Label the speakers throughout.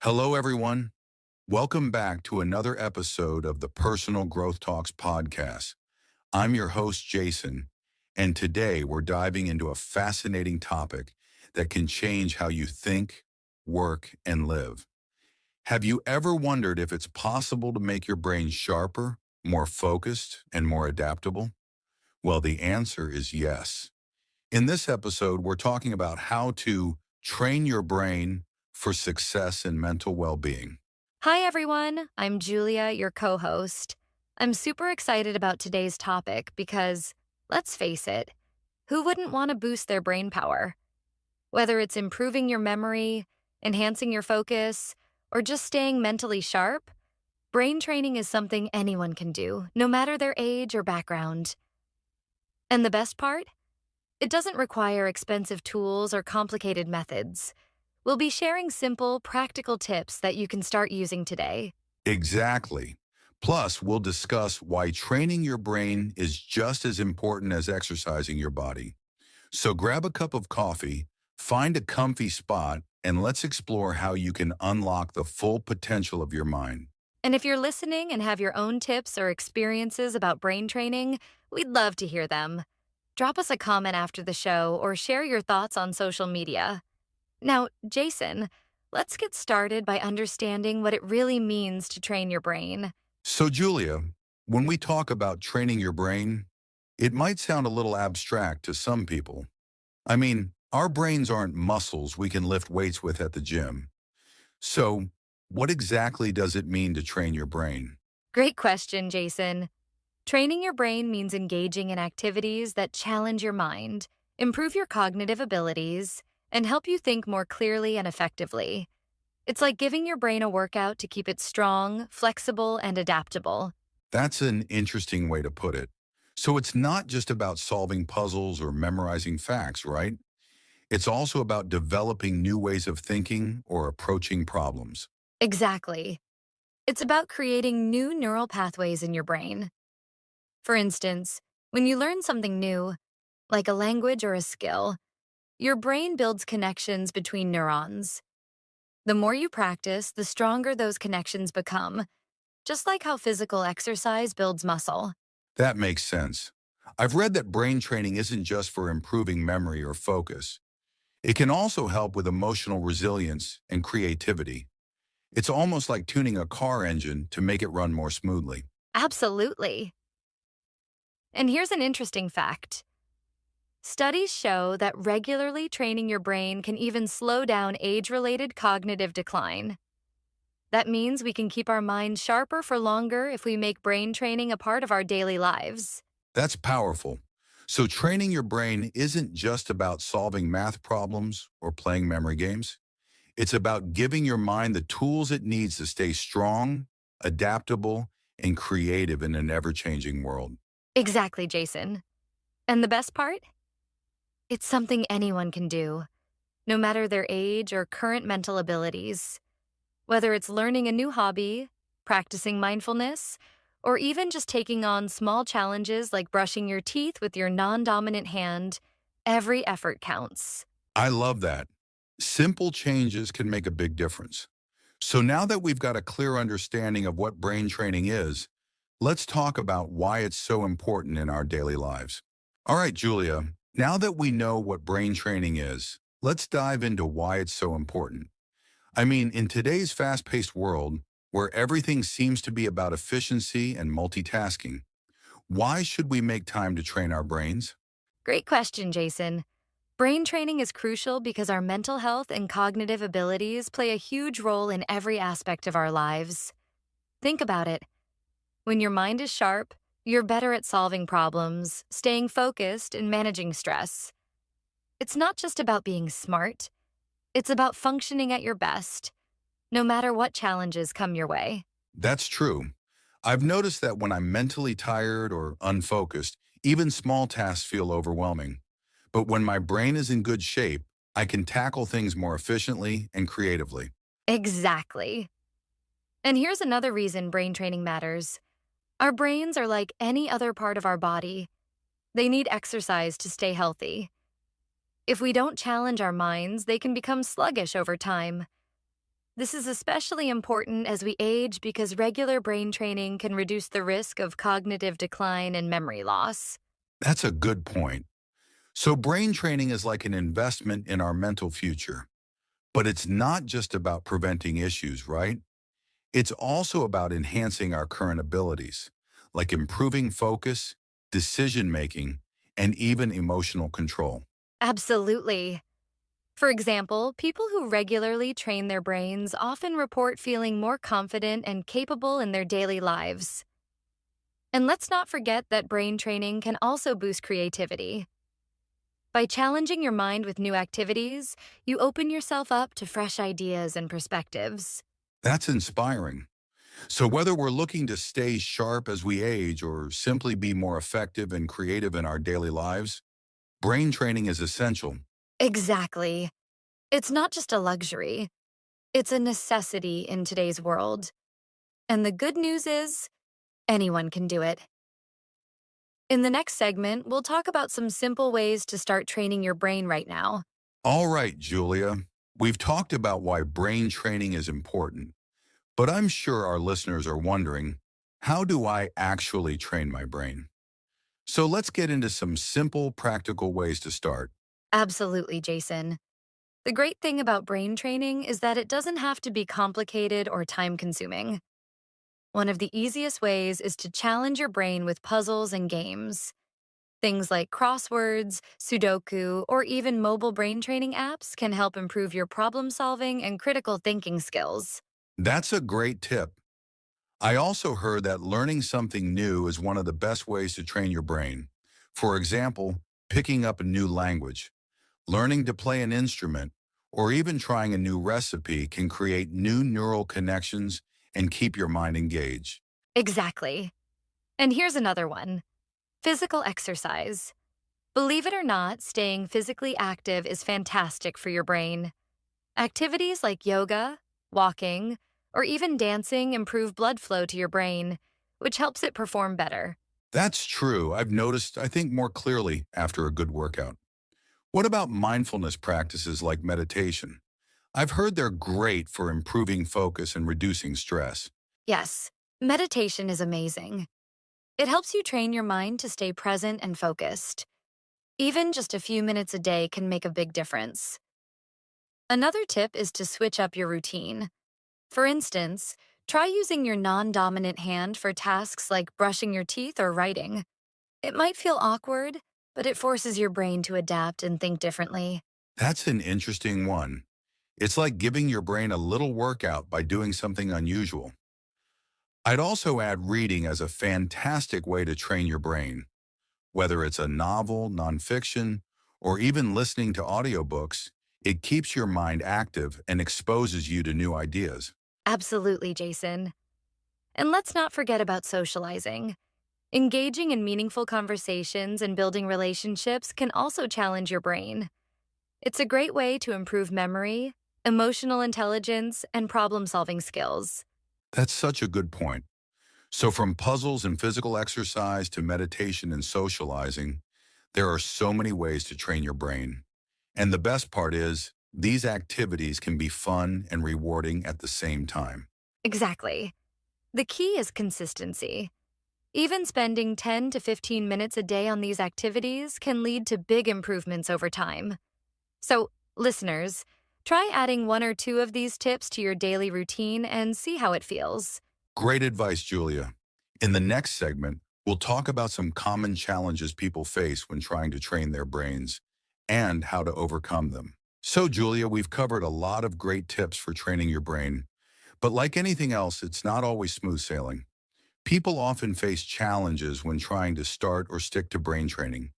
Speaker 1: Hello, everyone. Welcome back to another episode of the Personal Growth Talks podcast. I'm your host, Jason, and today we're diving into a fascinating topic that can change how you think, work, and live. Have you ever wondered if it's possible to make your brain sharper, more focused, and more adaptable? Well, the answer is yes. In this episode, we're talking about how to train your brain for success and mental well-being.
Speaker 2: Hi, everyone. I'm Julia, your co host. I'm super excited about today's topic because, let's face it, who wouldn't want to boost their brain power? Whether it's improving your memory, enhancing your focus, or just staying mentally sharp, brain training is something anyone can do, no matter their age or background. And the best part? It doesn't require expensive tools or complicated methods. We'll be sharing simple, practical tips that you can start using today.
Speaker 1: Exactly. Plus, we'll discuss why training your brain is just as important as exercising your body. So grab a cup of coffee, find a comfy spot, and let's explore how you can unlock the full potential of your mind.
Speaker 2: And if you're listening and have your own tips or experiences about brain training, we'd love to hear them. Drop us a comment after the show or share your thoughts on social media. Now, Jason, let's get started by understanding what it really means to train your brain.
Speaker 1: So, Julia, when we talk about training your brain, it might sound a little abstract to some people. I mean, our brains aren't muscles we can lift weights with at the gym. So, what exactly does it mean to train your brain?
Speaker 2: Great question, Jason. Training your brain means engaging in activities that challenge your mind, improve your cognitive abilities, and help you think more clearly and effectively. It's like giving your brain a workout to keep it strong, flexible, and adaptable.
Speaker 1: That's an interesting way to put it. So, it's not just about solving puzzles or memorizing facts, right? It's also about developing new ways of thinking or approaching problems.
Speaker 2: Exactly. It's about creating new neural pathways in your brain. For instance, when you learn something new, like a language or a skill, your brain builds connections between neurons. The more you practice, the stronger those connections become, just like how physical exercise builds muscle.
Speaker 1: That makes sense. I've read that brain training isn't just for improving memory or focus. It can also help with emotional resilience and creativity. It's almost like tuning a car engine to make it run more smoothly.
Speaker 2: Absolutely. And here's an interesting fact. Studies show that regularly training your brain can even slow down age-related cognitive decline. That means we can keep our minds sharper for longer if we make brain training a part of our daily lives.
Speaker 1: That's powerful. So training your brain isn't just about solving math problems or playing memory games. It's about giving your mind the tools it needs to stay strong, adaptable, and creative in an ever-changing world.
Speaker 2: Exactly, Jason. And the best part? It's something anyone can do, no matter their age or current mental abilities. Whether it's learning a new hobby, practicing mindfulness, or even just taking on small challenges like brushing your teeth with your non-dominant hand, every effort counts.
Speaker 1: I love that. Simple changes can make a big difference. So now that we've got a clear understanding of what brain training is, let's talk about why it's so important in our daily lives. All right, Julia, now that we know what brain training is, let's dive into why it's so important. I mean, in today's fast-paced world, where everything seems to be about efficiency and multitasking, why should we make time to train our brains?
Speaker 2: Great question, Jason. Brain training is crucial because our mental health and cognitive abilities play a huge role in every aspect of our lives. Think about it. When your mind is sharp, you're better at solving problems, staying focused, and managing stress. It's not just about being smart, it's about functioning at your best, no matter what challenges come your way.
Speaker 1: That's true. I've noticed that when I'm mentally tired or unfocused, even small tasks feel overwhelming. But when my brain is in good shape, I can tackle things more efficiently and creatively.
Speaker 2: Exactly. And here's another reason brain training matters. Our brains are like any other part of our body. They need exercise to stay healthy. If we don't challenge our minds, they can become sluggish over time. This is especially important as we age because regular brain training can reduce the risk of cognitive decline and memory loss.
Speaker 1: That's a good point. So brain training is like an investment in our mental future. But it's not just about preventing issues, right? It's also about enhancing our current abilities, like improving focus, decision-making, and even emotional control.
Speaker 2: Absolutely. For example, people who regularly train their brains often report feeling more confident and capable in their daily lives. And let's not forget that brain training can also boost creativity. By challenging your mind with new activities, you open yourself up to fresh ideas and perspectives.
Speaker 1: That's inspiring. So whether we're looking to stay sharp as we age or simply be more effective and creative in our daily lives, brain training is essential.
Speaker 2: Exactly. It's not just a luxury, it's a necessity in today's world. And the good news is, anyone can do it. In the next segment, we'll talk about some simple ways to start training your brain right now.
Speaker 1: All right, Julia, we've talked about why brain training is important, but I'm sure our listeners are wondering, how do I actually train my brain? So let's get into some simple, practical ways to start.
Speaker 2: Absolutely, Jason. The great thing about brain training is that it doesn't have to be complicated or time consuming. One of the easiest ways is to challenge your brain with puzzles and games. Things like crosswords, Sudoku, or even mobile brain training apps can help improve your problem solving and critical thinking skills.
Speaker 1: That's a great tip. I also heard that learning something new is one of the best ways to train your brain. For example, picking up a new language, learning to play an instrument, or even trying a new recipe can create new neural connections and keep your mind engaged.
Speaker 2: Exactly. And here's another one: physical exercise. Believe it or not, staying physically active is fantastic for your brain. Activities like yoga, walking, or even dancing improve blood flow to your brain, which helps it perform better.
Speaker 1: That's true. I've noticed, I think, more clearly after a good workout. What about mindfulness practices like meditation? I've heard they're great for improving focus and reducing stress.
Speaker 2: Yes, meditation is amazing. It helps you train your mind to stay present and focused. Even just a few minutes a day can make a big difference. Another tip is to switch up your routine. For instance, try using your non dominant hand for tasks like brushing your teeth or writing. It might feel awkward, but it forces your brain to adapt and think differently.
Speaker 1: That's an interesting one. It's like giving your brain a little workout by doing something unusual. I'd also add reading as a fantastic way to train your brain. Whether it's a novel, nonfiction, or even listening to audiobooks, it keeps your mind active and exposes you to new ideas.
Speaker 2: Absolutely, Jason. And let's not forget about socializing. Engaging in meaningful conversations and building relationships can also challenge your brain. It's a great way to improve memory, emotional intelligence, and problem solving skills.
Speaker 1: That's such a good point. So from puzzles and physical exercise to meditation and socializing, there are so many ways to train your brain. And the best part is, these activities can be fun and rewarding at the same time.
Speaker 2: Exactly. The key is consistency. Even spending 10 to 15 minutes a day on these activities can lead to big improvements over time. So, listeners, try adding one or two of these tips to your daily routine and see how it feels.
Speaker 1: Great advice, Julia. In the next segment, we'll talk about some common challenges people face when trying to train their brains and how to overcome them. So, Julia, we've covered a lot of great tips for training your brain, but like anything else, it's not always smooth sailing. People often face challenges when trying to start or stick to brain training.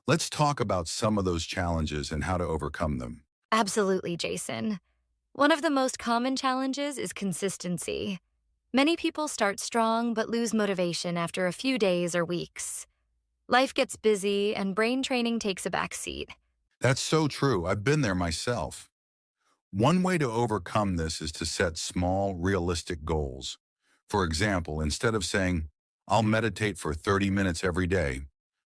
Speaker 1: Let's talk about some of those challenges and how to overcome them.
Speaker 2: Absolutely, Jason. One of the most common challenges is consistency. Many people start strong but lose motivation after a few days or weeks. Life gets busy and brain training takes a back seat.
Speaker 1: That's so true. I've been there myself. One way to overcome this is to set small, realistic goals. For example, instead of saying, I'll meditate for 30 minutes every day,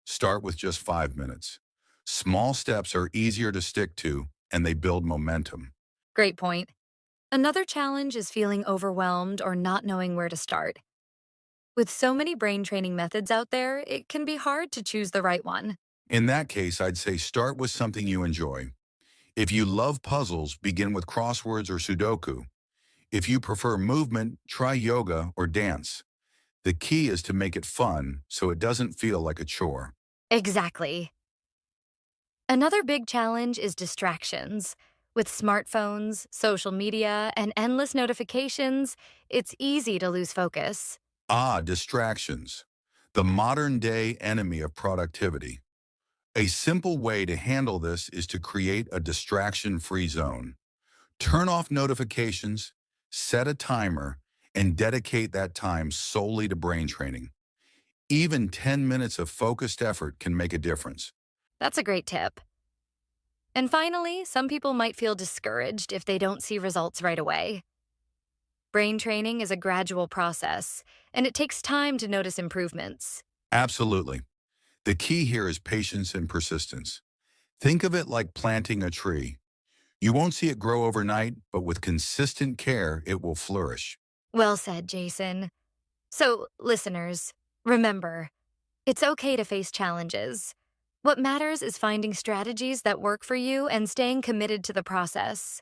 Speaker 1: start with just 5 minutes. Small steps are easier to stick to and they build momentum.
Speaker 2: Great point. Another challenge is feeling overwhelmed or not knowing where to start. With so many brain training methods out there, it can be hard to choose the right one.
Speaker 1: In that case, I'd say start with something you enjoy. If you love puzzles, begin with crosswords or Sudoku. If you prefer movement, try yoga or dance. The key is to make it fun so it doesn't feel like a chore.
Speaker 2: Exactly. Another big challenge is distractions. With smartphones, social media, and endless notifications, it's easy to lose focus.
Speaker 1: Distractions. The modern day enemy of productivity. A simple way to handle this is to create a distraction-free zone. Turn off notifications, set a timer, and dedicate that time solely to brain training. Even 10 minutes of focused effort can make a difference.
Speaker 2: That's a great tip. And finally, some people might feel discouraged if they don't see results right away. Brain training is a gradual process, and it takes time to notice improvements.
Speaker 1: Absolutely. The key here is patience and persistence. Think of it like planting a tree. You won't see it grow overnight, but with consistent care, it will flourish.
Speaker 2: Well said, Jason. So, listeners, remember, it's okay to face challenges. What matters is finding strategies that work for you and staying committed to the process.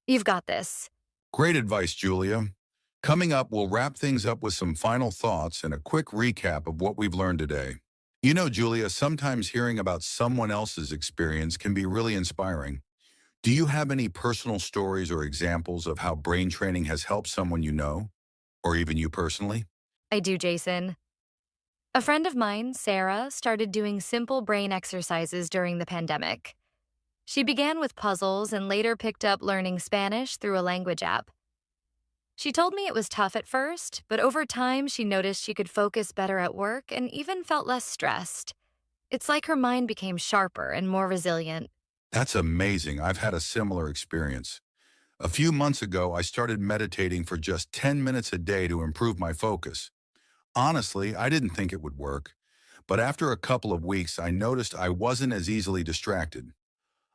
Speaker 2: You've got this.
Speaker 1: Great advice, Julia. Coming up, we'll wrap things up with some final thoughts and a quick recap of what we've learned today. You know, Julia, sometimes hearing about someone else's experience can be really inspiring. Do you have any personal stories or examples of how brain training has helped someone you know, or even you personally?
Speaker 2: I do, Jason. A friend of mine, Sarah, started doing simple brain exercises during the pandemic. She began with puzzles and later picked up learning Spanish through a language app. She told me it was tough at first, but over time she noticed she could focus better at work and even felt less stressed. It's like her mind became sharper and more resilient.
Speaker 1: That's amazing. I've had a similar experience. A few months ago, I started meditating for just 10 minutes a day to improve my focus. Honestly, I didn't think it would work, but after a couple of weeks, I noticed I wasn't as easily distracted.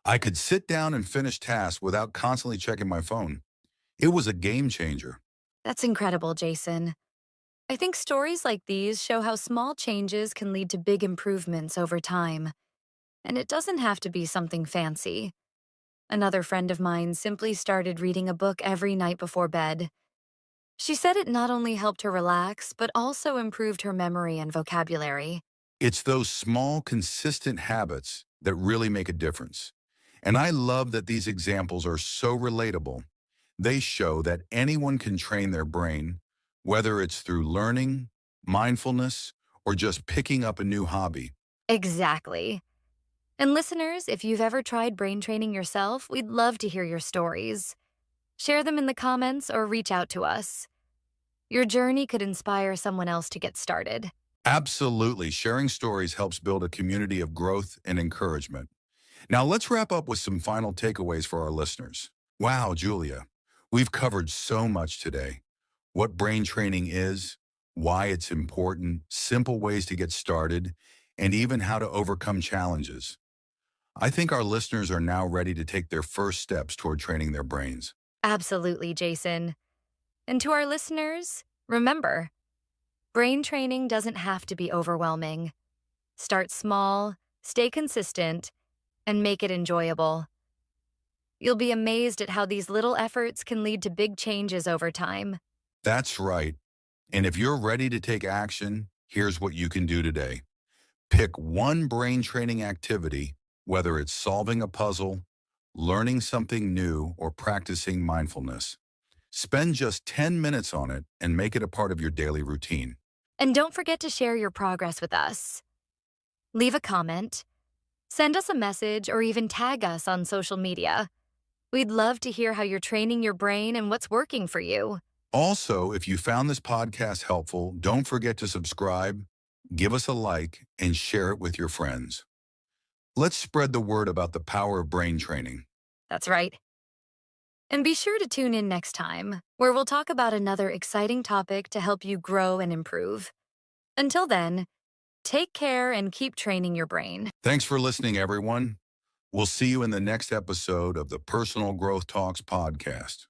Speaker 1: I could sit down and finish tasks without constantly checking my phone. It was a game changer.
Speaker 2: That's incredible, Jason. I think stories like these show how small changes can lead to big improvements over time. And it doesn't have to be something fancy. Another friend of mine simply started reading a book every night before bed. She said it not only helped her relax, but also improved her memory and vocabulary.
Speaker 1: It's those small, consistent habits that really make a difference. And I love that these examples are so relatable. They show that anyone can train their brain, whether it's through learning, mindfulness, or just picking up a new hobby.
Speaker 2: Exactly. And listeners, if you've ever tried brain training yourself, we'd love to hear your stories. Share them in the comments or reach out to us. Your journey could inspire someone else to get started.
Speaker 1: Absolutely. Sharing stories helps build a community of growth and encouragement. Now let's wrap up with some final takeaways for our listeners. Wow, Julia, we've covered so much today. What brain training is, why it's important, simple ways to get started, and even how to overcome challenges. I think our listeners are now ready to take their first steps toward training their brains.
Speaker 2: Absolutely, Jason. And to our listeners, remember, brain training doesn't have to be overwhelming. Start small, stay consistent, and make it enjoyable. You'll be amazed at how these little efforts can lead to big changes over time.
Speaker 1: That's right. And if you're ready to take action, here's what you can do today. Pick one brain training activity, whether it's solving a puzzle, learning something new, or practicing mindfulness. Spend just 10 minutes on it and make it a part of your daily routine.
Speaker 2: And don't forget to share your progress with us. Leave a comment, send us a message, or even tag us on social media. We'd love to hear how you're training your brain and what's working for you.
Speaker 1: Also, if you found this podcast helpful, don't forget to subscribe, give us a like, and share it with your friends. Let's spread the word about the power of brain training.
Speaker 2: That's right. And be sure to tune in next time, where we'll talk about another exciting topic to help you grow and improve. Until then, take care and keep training your brain.
Speaker 1: Thanks for listening, everyone. We'll see you in the next episode of the Personal Growth Talks podcast.